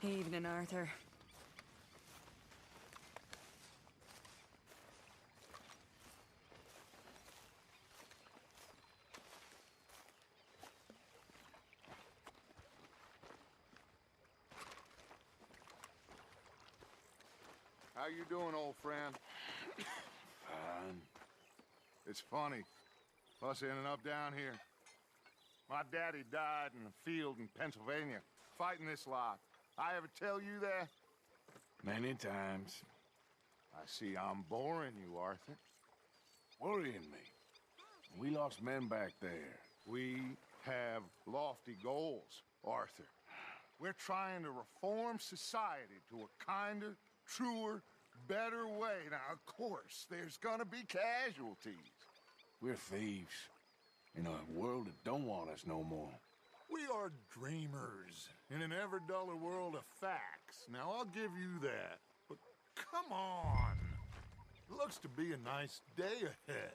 Evening, Arthur. How you doing, old friend? Fine. It's funny, us ending up down here. My daddy died in a field in Pennsylvania, fighting this lot. I ever tell you that? Many times. I see I'm boring you, Arthur. Worrying me. We lost men back there. We have lofty goals, Arthur. We're trying to reform society to a kinder, truer, better way. Now, of course, there's gonna be casualties. We're thieves. In a world that don't want us no more. We are dreamers in an ever duller world of facts. Now, I'll give you that. But come on. It looks to be a nice day ahead.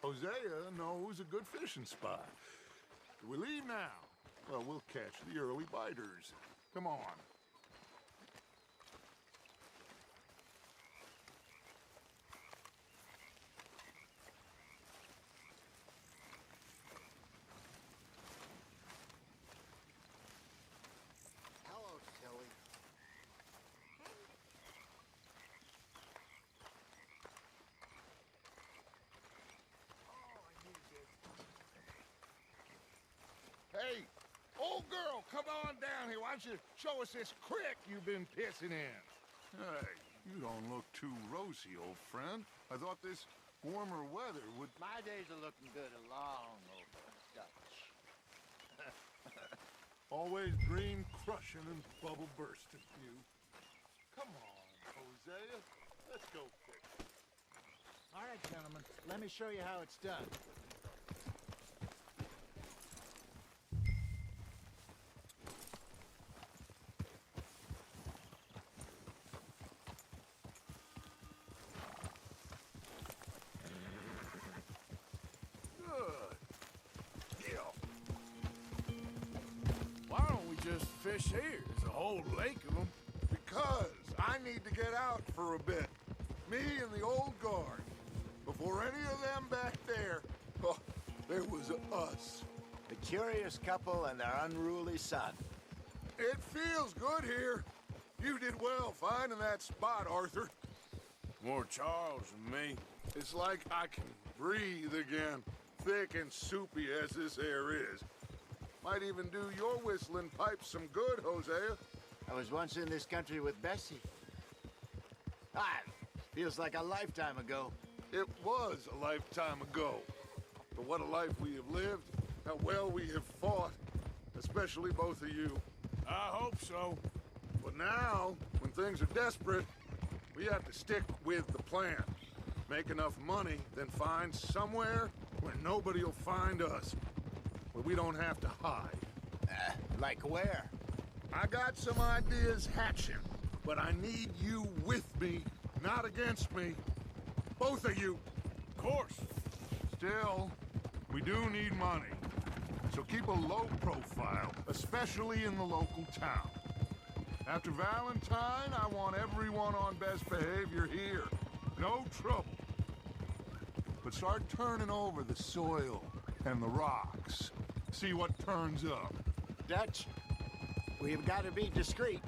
Hosea knows a good fishing spot. Do we leave now? Well, we'll catch the early biters. Come on. Hello, silly. Hey, old girl, come on down here. Why don't you show us this creek you've been pissing in? Hey, you don't look too rosy, old friend. I thought this warmer weather would... My days are looking good along over Dutch. Always green crushing and bubble bursting, you. Come on, Hosea. Let's go fix it. All right, gentlemen, let me show you how it's done. Good. Yeah. Why don't we just fish here? There's a whole lake of them. Because I need to get out for a bit. Me and the old guard. Before any of them back there, oh, there was us. The curious couple and their unruly son. It feels good here. You did well finding that spot, Arthur. More Charles than me. It's like I can breathe again, thick and soupy as this air is. Might even do your whistling pipes some good, Hosea. I was once in this country with Bessie. Ah, feels like a lifetime ago. It was a lifetime ago. But what a life we have lived, how well we have fought, especially both of you. I hope so. But now, when things are desperate, we have to stick with the plan. Make enough money, then find somewhere where nobody will find us. Where we don't have to hide. Like where? I got some ideas hatching, but I need you with me, not against me. Both of you. Of course. Still, we do need money. So keep a low profile, especially in the local town. After Valentine, I want everyone on best behavior here. No trouble. But start turning over the soil and the rocks. See what turns up. Dutch, we've got to be discreet.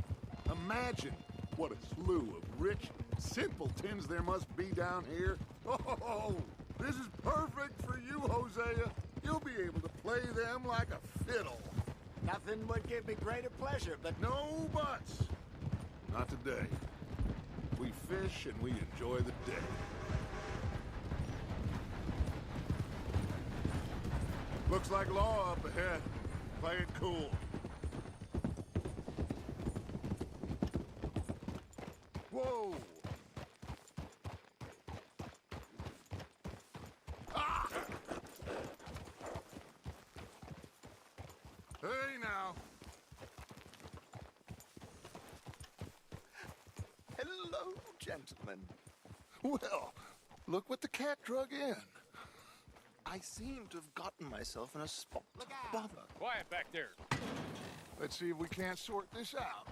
Imagine what a slew of rich simpletons there must be down here. Oh, this is perfect for you, Hosea. You'll be able to play them like a fiddle. Nothing would give me greater pleasure, but No buts. Not today. We fish and we enjoy the day. Looks like law up ahead. Play it cool. Whoa! Ah! Hey now. hello, gentlemen. Well, look what the cat drug in. I seem to have gotten myself in a spot. Look out! Bother. Quiet back there. Let's see if we can't sort this out.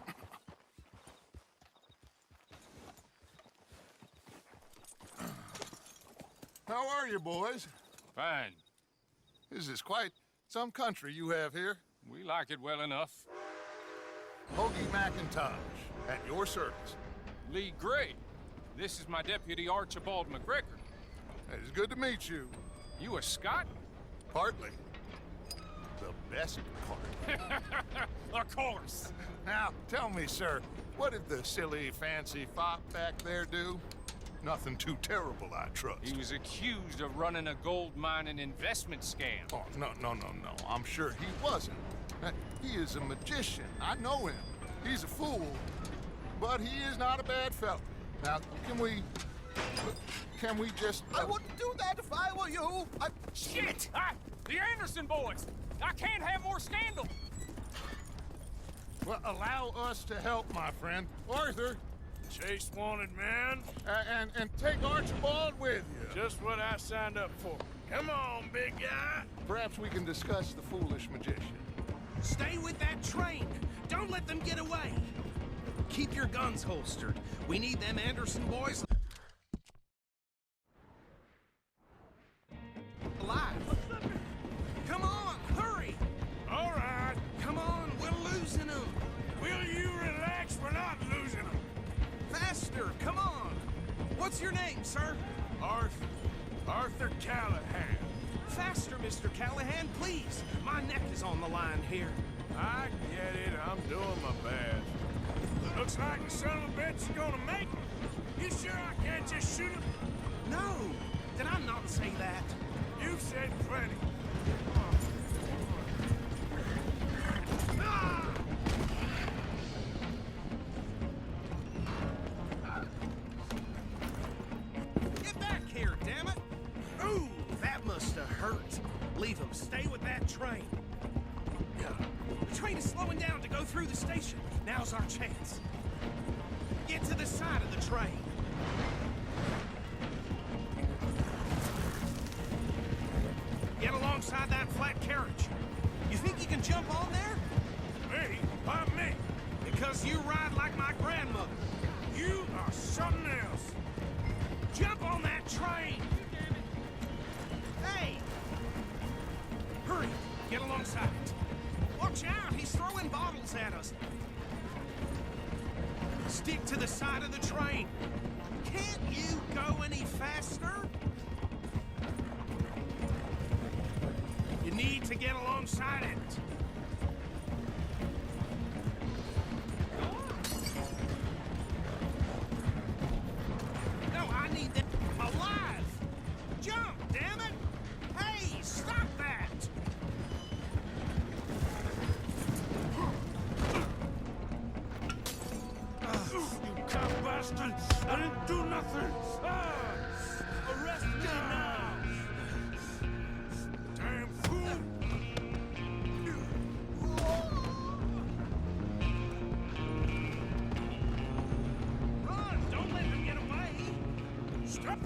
How are you, boys? Fine. This is quite some country you have here. We like it well enough. Hoagie McIntosh, at your service. Lee Gray. This is my deputy Archibald McGregor. It's good to meet you. You a Scot? Partly. The best part. Of course. Now, tell me, sir, what did the silly, fancy fop back there do? Nothing too terrible, I trust. He was accused of running a gold mining investment scam. Oh, no. I'm sure he wasn't. He is a magician. I know him. He's a fool. But he is not a bad fellow. Now, can we just... I wouldn't do that if I were you. Shit! The Anderson boys! I can't have more scandal! Well, allow us to help, my friend. Arthur, Chase wanted man. and take Archibald with you. Just what I signed up for. Come on, big guy. Perhaps we can discuss the foolish magician. Stay with that train. Don't let them get away. Keep your guns holstered. We need them Anderson boys alive. Come on, hurry. All right. Come on, we're losing them. Will you relax? We're not losing them. Faster, come on. What's your name, sir? Arthur Callahan. Faster, Mr. Callahan, please. My neck is on the line here. I get it. I'm doing my best. Looks like the son of a bitch is gonna make it. You sure I can't just shoot him? No, did I not say that? You've said plenty. Get back here, damn it! Ooh, that must have hurt. Leave him. Stay with that train. The train is slowing down to go through the station. Now's our chance. Get to the side of the train. Get alongside that flat carriage. You think you can jump on there? Me? Why me? Because you ride like my grandmother. You are something else. Jump on that train! Hey! Hurry! Get alongside it. Watch out! He's throwing bottles at us. Stick to the side of the train. Can't you go any faster? You need to get alongside it. No, I need them alive. Jump, damn it! Hey, stop that! You cop bastard! I didn't do nothing! Arrest me now! Damn fool! Run! Don't let them get away! Stop!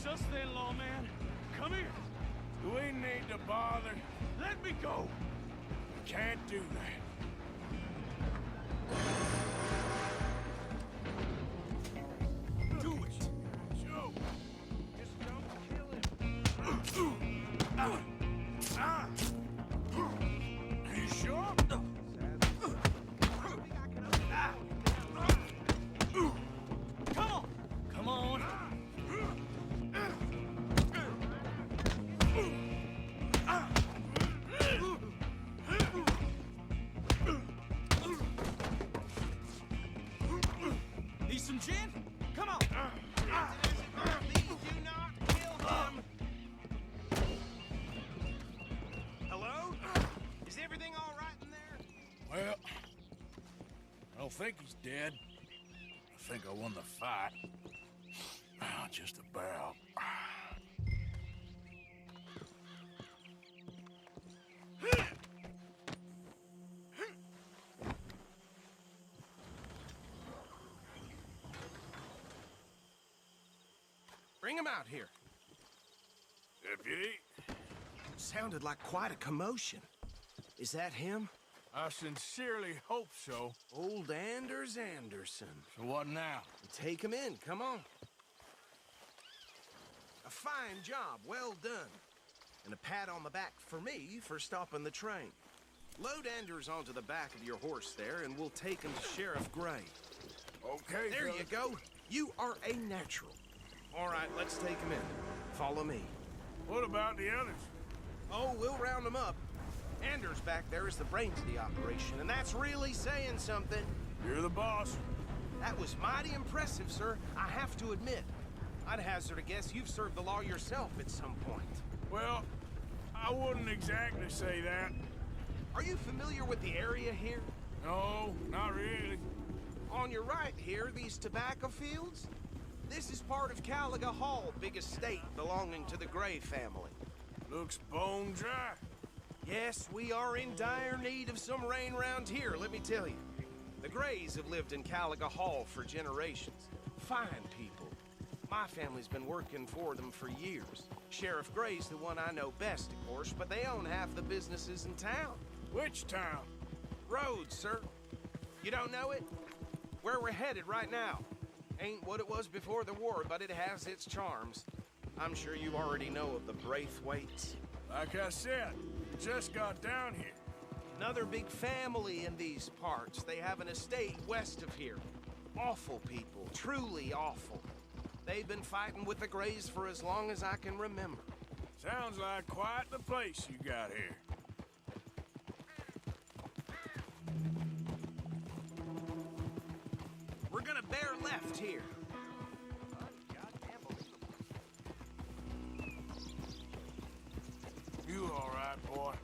just then, lawman. Come here. Do we need to bother? Let me go. We can't do that. Do it. Show. Just don't kill him. Are you sure? Come on. Come on. Need some gin? Come on. Please do not kill him. Hello? Is everything all right in there? Well, I don't think he's dead. I think I won the fight. Just about. Bring him out here. Deputy, Sounded like quite a commotion. Is that him? I sincerely hope so. Old Anders Anderson. So what now? Take him in, come on. A fine job, well done. And a pat on the back for me for stopping the train. Load Anders onto the back of your horse there, and we'll take him to Sheriff Gray. Okay, There fella. you go. You are a natural. All right, let's take him in. Follow me. What about the others? Oh, we'll round them up. Anders back there is the brains of the operation, and that's really saying something. You're the boss. That was mighty impressive, sir. I have to admit. I'd hazard a guess you've served the law yourself at some point. Well, I wouldn't exactly say that. Are you familiar with the area here? No, not really. On your right here, these tobacco fields? This is part of Caliga Hall, big estate belonging to the Gray family. Looks bone dry. Yes, we are in dire need of some rain round here, let me tell you. The Grays have lived in Caliga Hall for generations. Fine people. My family's been working for them for years. Sheriff Gray's the one I know best, of course, but they own half the businesses in town. Which town? Rhodes, sir. You don't know it? Where we're headed right now. Ain't what it was before the war, but it has its charms. I'm sure you already know of the Braithwaites. Like I said, just got down here. Another big family in these parts. They have an estate west of here. Awful people, truly awful. They've been fighting with the Grays for as long as I can remember. Sounds like quite the place you got here. We're gonna bear left here. You all right, boy?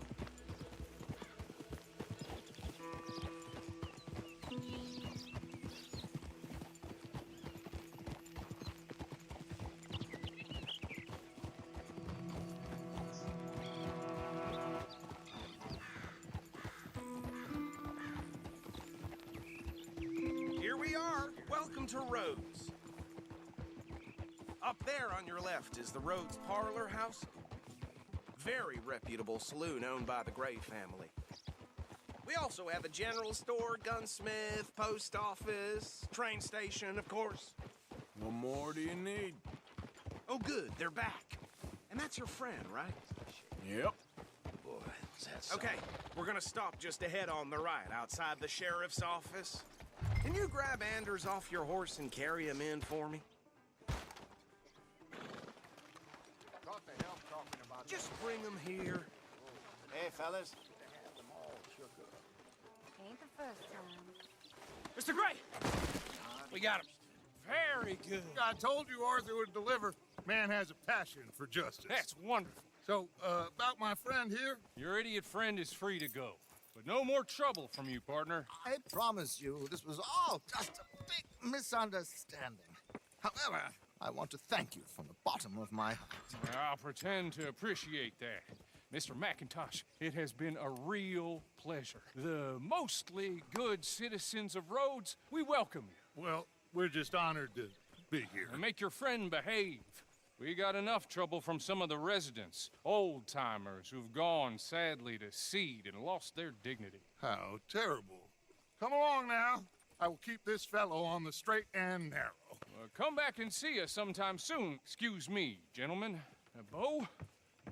Here we are. Welcome to Rhodes. Up there on your left is the Rhodes Parlor House. Very reputable saloon owned by the Gray family. We also have a general store, gunsmith, post office, train station, of course. What more do you need? Oh, good, they're back. And that's your friend, right? Yep. Boy, that's Okay, we're gonna stop just ahead on the right, outside the sheriff's office. Can you grab Anders off your horse and carry him in for me? What the hell talking about? Just bring him here. Hey, fellas. Ain't the first time. Mr. Gray! We got him. Very good. I told you Arthur would deliver. Man has a passion for justice. That's wonderful. So, about my friend here, Your idiot friend is free to go. But no more trouble from you, partner. I promise you, this was all just a big misunderstanding. However, I want to thank you from the bottom of my heart. I'll pretend to appreciate that. Mr. McIntosh, it has been a real pleasure. The mostly good citizens of Rhodes, we welcome you. well, we're just honored to be here. And make your friend behave. We got enough trouble from some of the residents, old-timers who've gone, sadly, to seed and lost their dignity. How terrible. Come along now. I will keep this fellow on the straight and narrow. Come back and see us sometime soon. Excuse me, gentlemen. Bo,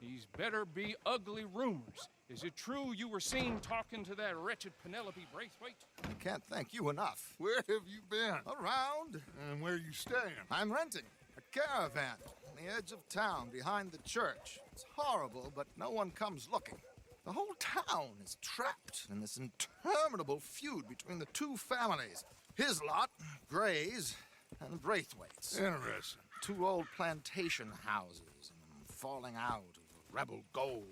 these better be ugly rumors. Is it true you were seen talking to that wretched Penelope Braithwaite? I can't thank you enough. Where have you been? Around. And where you staying? I'm renting a caravan on the edge of town behind the church. It's horrible, but no one comes looking. The whole town is trapped in this interminable feud between the two families. His lot, Gray's, and Braithwaite's. Interesting. Two old plantation houses, and falling out of rebel gold,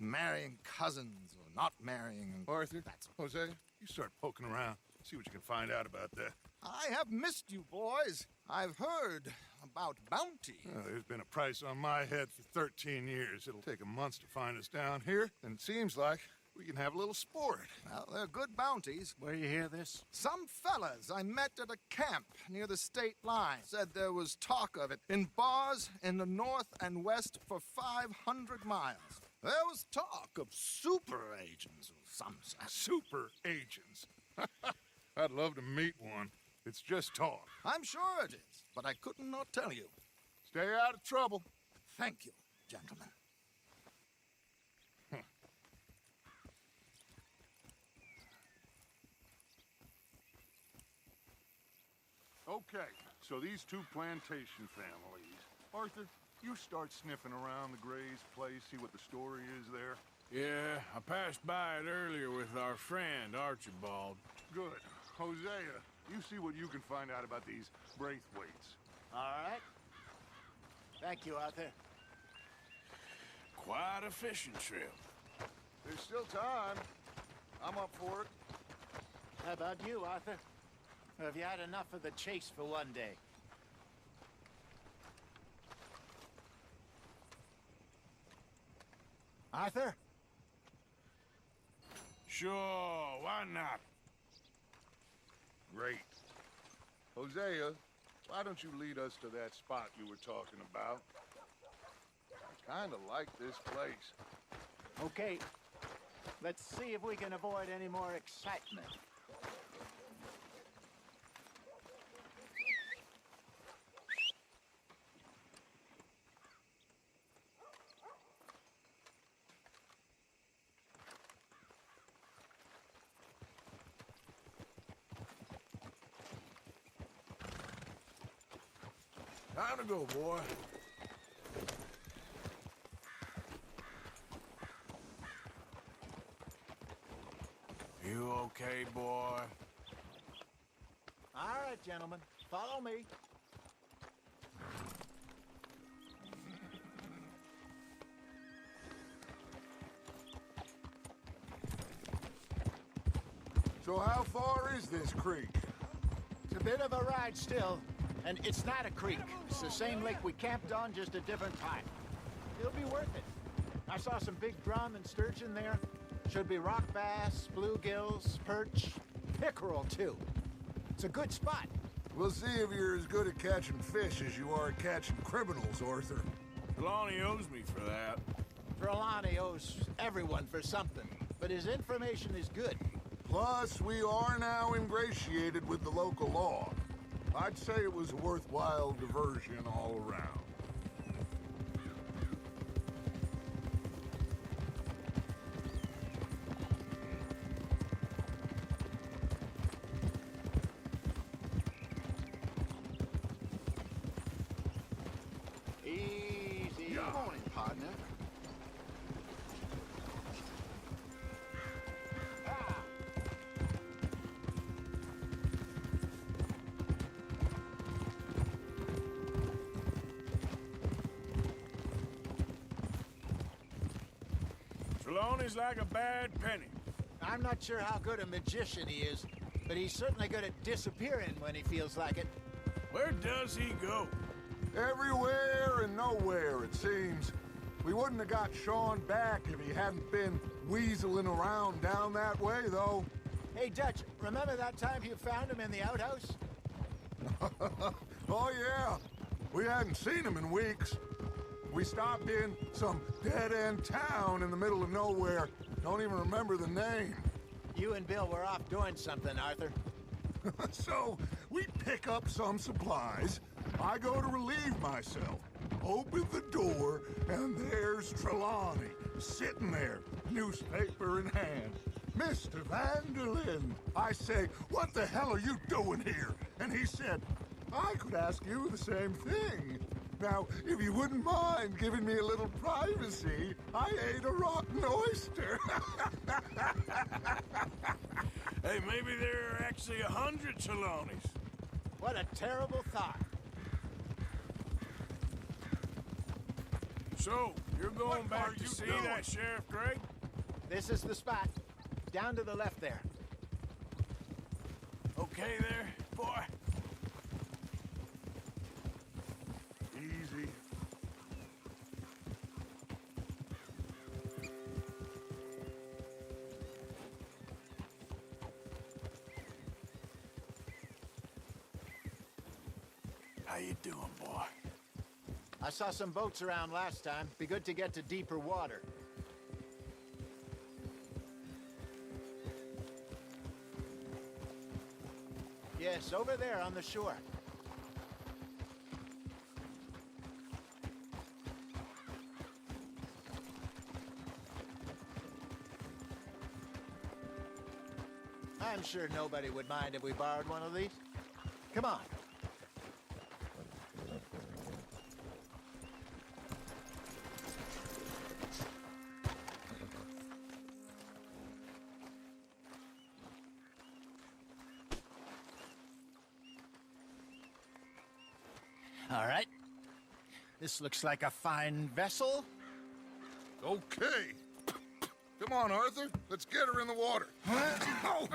and marrying cousins or not marrying. And Arthur, that's Jose, you start poking around. See what you can find out about that. I have missed you, boys. I've heard about bounty. Well, there's been a price on my head for 13 years. It'll take a month to find us down here, and it seems like we can have a little sport. Well, they're good bounties. Where you hear this? Some fellas I met at a camp near the state line said there was talk of it in bars in the north and west for 500 miles. There was talk of super agents of some sort. Super agents. I'd love to meet one. It's just talk. I'm sure it is, but I couldn't not tell you. Stay out of trouble. Thank you, gentlemen. Okay, so these two plantation families. Arthur, you start sniffing around the Gray's place, see what the story is there. Yeah, I passed by it earlier with our friend, Archibald. Good. Hosea, you see what you can find out about these Braithwaites. All right. Thank you, Arthur. Quite a fishing trip. There's still time. I'm up for it. How about you, Arthur? Or have you had enough of the chase for one day? Arthur? Sure, why not? Great. Hosea, why don't you lead us to that spot you were talking about? I kind of like this place. Okay. Let's see if we can avoid any more excitement. Time to go, boy. You okay, boy? All right, gentlemen. Follow me. So how far is this creek? It's a bit of a ride still, and it's not a creek. It's the same lake we camped on, just a different time. It'll be worth it. I saw some big drum and sturgeon there. Should be rock bass, bluegills, perch, pickerel, too. It's a good spot. We'll see if you're as good at catching fish as you are at catching criminals, Arthur. Trelawney owes me for that. Trelawney owes everyone for something, but his information is good. Plus, we are now ingratiated with the local law. I'd say it was a worthwhile diversion all around. Easy. Good morning, partner. Trelawney's like a bad penny. I'm not sure how good a magician he is, but he's certainly good at disappearing when he feels like it. Where does he go? Everywhere and nowhere, it seems. We wouldn't have got Sean back if he hadn't been weaseling around down that way, though. Hey, Dutch, remember that time you found him in the outhouse? Oh, yeah. We hadn't seen him in weeks. We stopped in some dead-end town in the middle of nowhere. Don't even remember the name. You and Bill were off doing something, Arthur. So, we pick up some supplies. I go to relieve myself. Open the door, and there's Trelawney, sitting there, newspaper in hand. Mr. Vanderlyn. I say, what the hell are you doing here? And he said, I could ask you the same thing. Now, if you wouldn't mind giving me a little privacy, I ate a rotten oyster. Hey, maybe there are actually 100 Trelawneys. What a terrible thought. So, you're going What back are to you see doing? that Sheriff Gregg? This is the spot. Down to the left there. Okay there, boy? Easy. How you doing, boy? I saw some boats around last time. Be good to get to deeper water. Yes, over there on the shore. I'm sure nobody would mind if we borrowed one of these. Come on. All right. This looks like a fine vessel. Okay. Come on, Arthur. Let's get her in the water. Oh.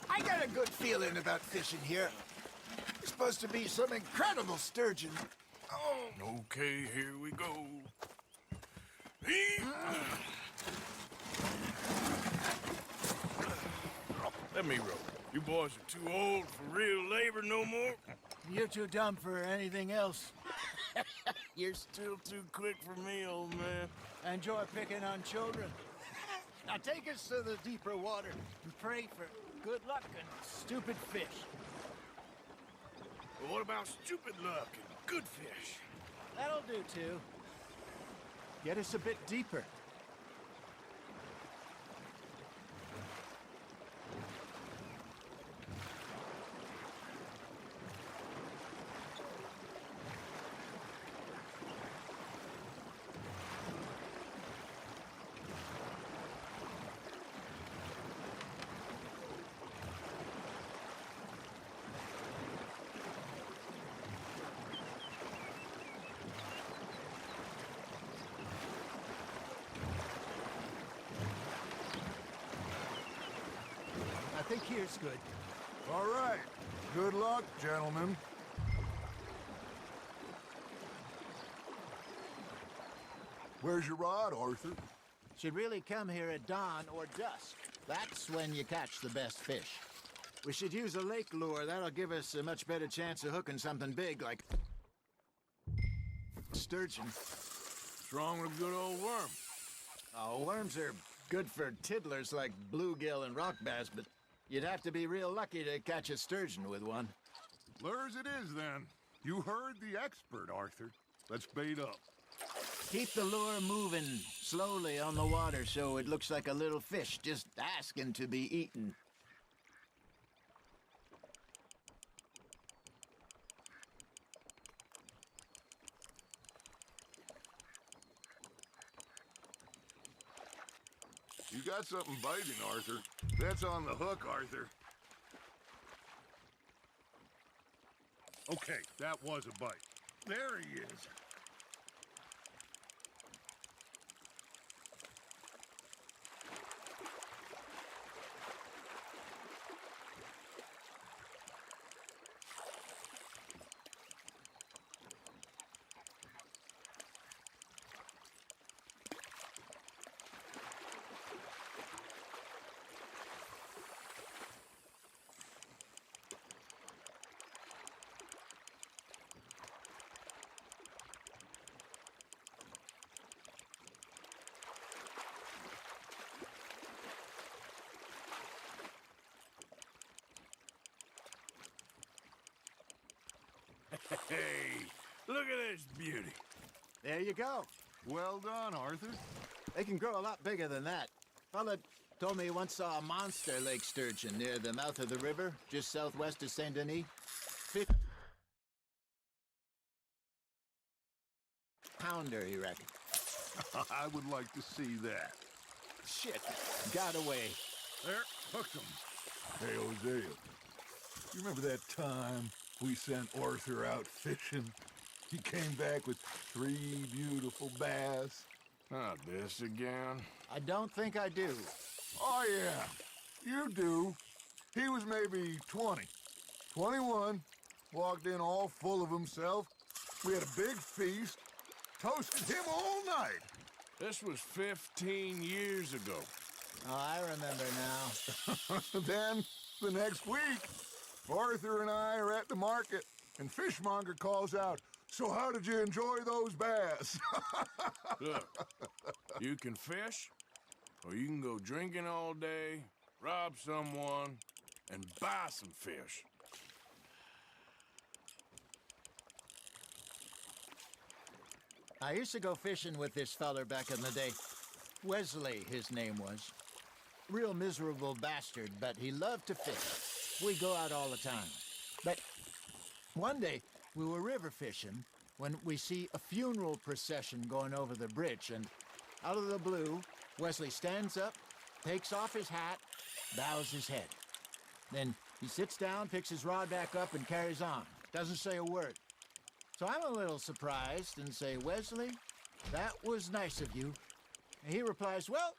I got a good feeling about fishing here. It's supposed to be some incredible sturgeon. Oh. Okay, here we go. Let me row. You boys are too old for real labor no more. You're too dumb for anything else. You're still too quick for me, old man. Enjoy picking on children. Now take us to the deeper water and pray for good luck and stupid fish. But what about stupid luck and good fish? That'll do too. Get us a bit deeper. I think here's good. All right. Good luck, gentlemen. Where's your rod, Arthur? Should really come here at dawn or dusk. That's when you catch the best fish. We should use a lake lure. That'll give us a much better chance of hooking something big like sturgeon. What's wrong with a good old worm? Oh, worms are good for tiddlers like bluegill and rock bass, but you'd have to be real lucky to catch a sturgeon with one. Lures it is, then. You heard the expert, Arthur. Let's bait up. Keep the lure moving slowly on the water so it looks like a little fish just asking to be eaten. You got something biting, Arthur. That's on the hook, Arthur. Okay, that was a bite. There he is. Hey, look at this beauty. There you go. Well done, Arthur. They can grow a lot bigger than that. Fella told me he once saw a monster lake sturgeon near the mouth of the river, just southwest of Saint Denis. 50 pounder, he reckoned. I would like to see that. Shit, got away. There, hooked him. Hey, Hosea. You remember that time we sent Arthur out fishing? He came back with 3 beautiful bass. Not this again. I don't think I do. Oh, yeah, you do. He was maybe 20, 21, walked in all full of himself. We had a big feast, toasted him all night. This was 15 years ago. Oh, I remember now. Then, the next week, Arthur and I are at the market, and Fishmonger calls out, "So how did you enjoy those bass?" Look, you can fish, or you can go drinking all day, rob someone, and buy some fish. I used to go fishing with this feller back in the day. Wesley, his name was. Real miserable bastard, but he loved to fish. We go out all the time. But one day, we were river fishing when we see a funeral procession going over the bridge, and out of the blue, Wesley stands up, takes off his hat, bows his head. Then he sits down, picks his rod back up, and carries on. Doesn't say a word. So I'm a little surprised and say, "Wesley, that was nice of you." And he replies, "Well,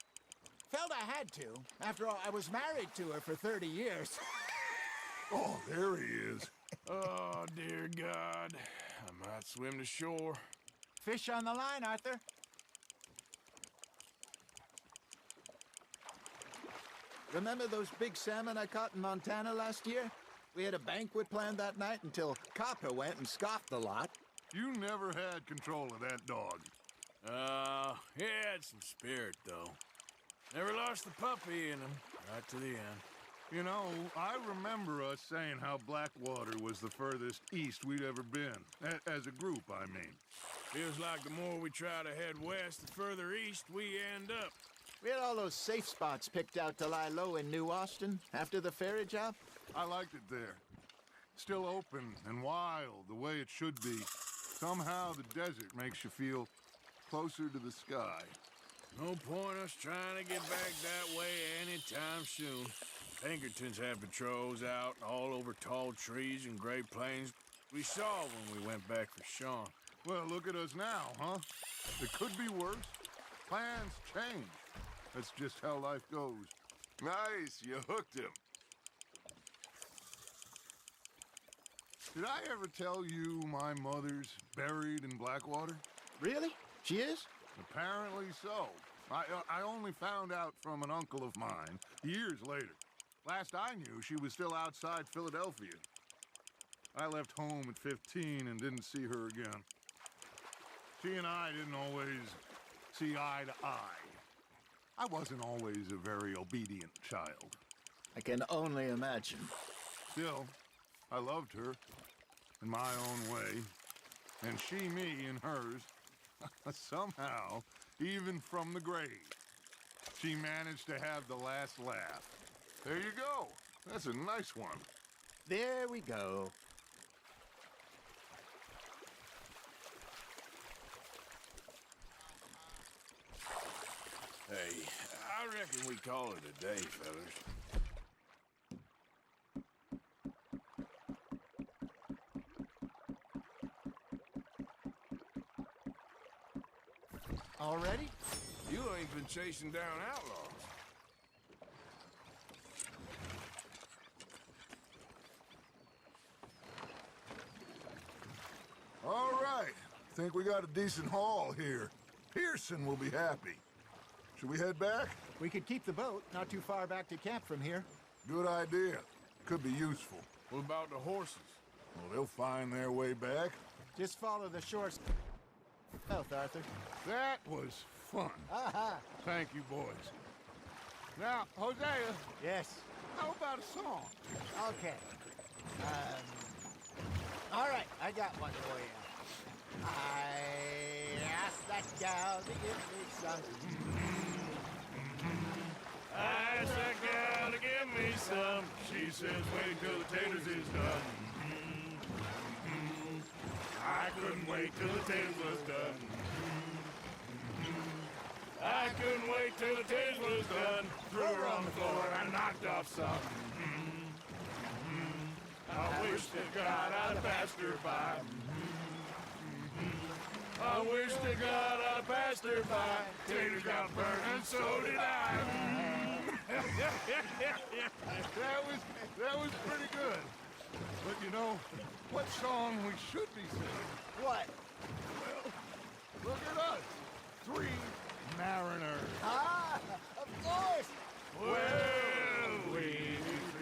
felt I had to. After all, I was married to her for 30 years. Oh, there he is. Oh, dear God. I might swim to shore. Fish on the line, Arthur. Remember those big salmon I caught in Montana last year? We had a banquet planned that night until Copper went and scoffed the lot. You never had control of that dog. He had some spirit, though. Never lost the puppy in him, right to the end. You know, I remember us saying how Blackwater was the furthest east we'd ever been. As a group, I mean. Feels like the more we try to head west, the further east we end up. We had all those safe spots picked out to lie low in New Austin after the ferry job. I liked it there. Still open and wild, the way it should be. Somehow the desert makes you feel closer to the sky. No point us trying to get back that way anytime soon. Pinkertons had patrols out all over tall trees and Great Plains. We saw when we went back for Sean. Well, look at us now, huh? It could be worse. Plans change. That's just how life goes. Nice, you hooked him. Did I ever tell you my mother's buried in Blackwater? Really? She is? Apparently so. I only found out from an uncle of mine years later. Last I knew, she was still outside Philadelphia. I left home at 15 and didn't see her again. She and I didn't always see eye to eye. I wasn't always a very obedient child. I can only imagine. Still, I loved her in my own way, and she me in hers. Somehow, even from the grave, she managed to have the last laugh. There you go. That's a nice one. There we go. Hey, I reckon we call it a day, fellas. Already? You ain't been chasing down outlaws. All right. Think we got a decent haul here. Pearson will be happy. Should we head back? We could keep the boat not too far back to camp from here. Good idea. Could be useful. What about the horses? Well, they'll find their way back. Just follow the shore south, Arthur. That was fun. Aha! Thank you, boys. Now, Hosea, Yes. how about a song? Okay. All right, I got one for you. I asked that gal to give me some. I asked that gal to give me some. She says, wait till the taters is done. I couldn't wait till the taters was done. I couldn't wait till the taters was done. Threw her on the floor and knocked off some. I wish to God I'd passed her by. I wish to God I passed her by. Taters got burned and so did I. That was pretty good. But you know, what song we should be singing? What? Well, look at us. 3 mariners. Ah, of course. Well, we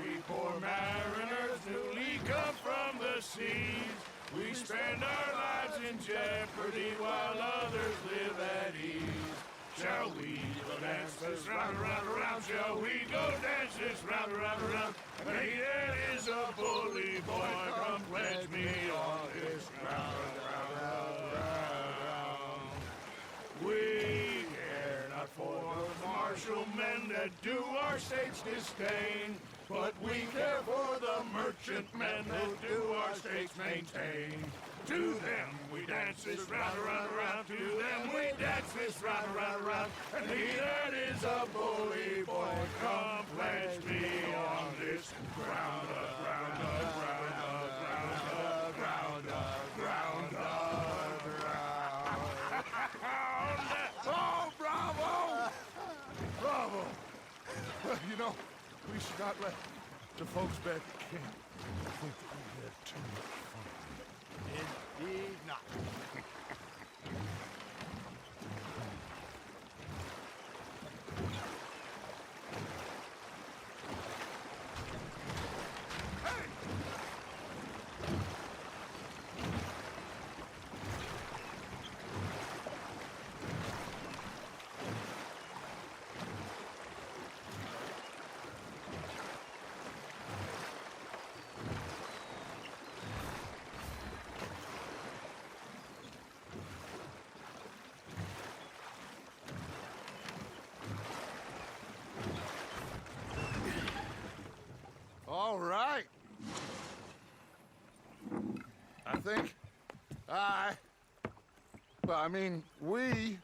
3 poor mariners newly come from the seas. We spend our lives in jeopardy while others live at ease. Shall we go dance this round, around, around? Shall we go dance this round, around, around? And he that is a bully boy, come pledge me on this ground, round, round. We care not for the martial men that do our state's disdain, but we care for the merchant men that do our states maintain. To them we dance this round, around, around. To them we dance this round, around, around. And he that is a bully boy, come pledge me on this ground, ground, ground, ground, ground, ground, ground. Oh, bravo! Bravo! Well, you know, we should not let the folks back at camp think that we had too much fun. Indeed not. All right. I think we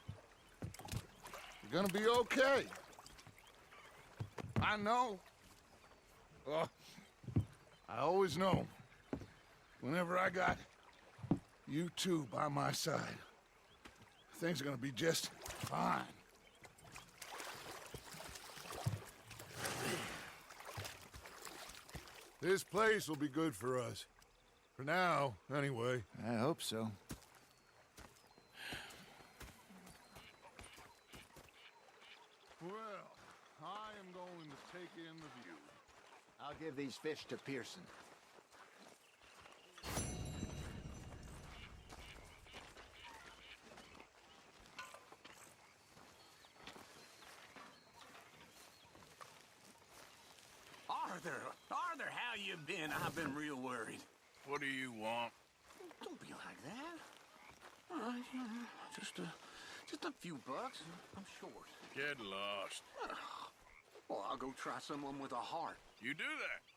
are gonna be okay. I know. Oh, I always know. Whenever I got you two by my side, things are gonna be just fine. This place will be good for us. For now, anyway. I hope so. Well, I am going to take in the view. I'll give these fish to Pearson. Arthur, how you been? I've been real worried. What do you want? Don't be like that. All right, just a few bucks. I'm short. Get lost. Well, I'll go try someone with a heart. You do that.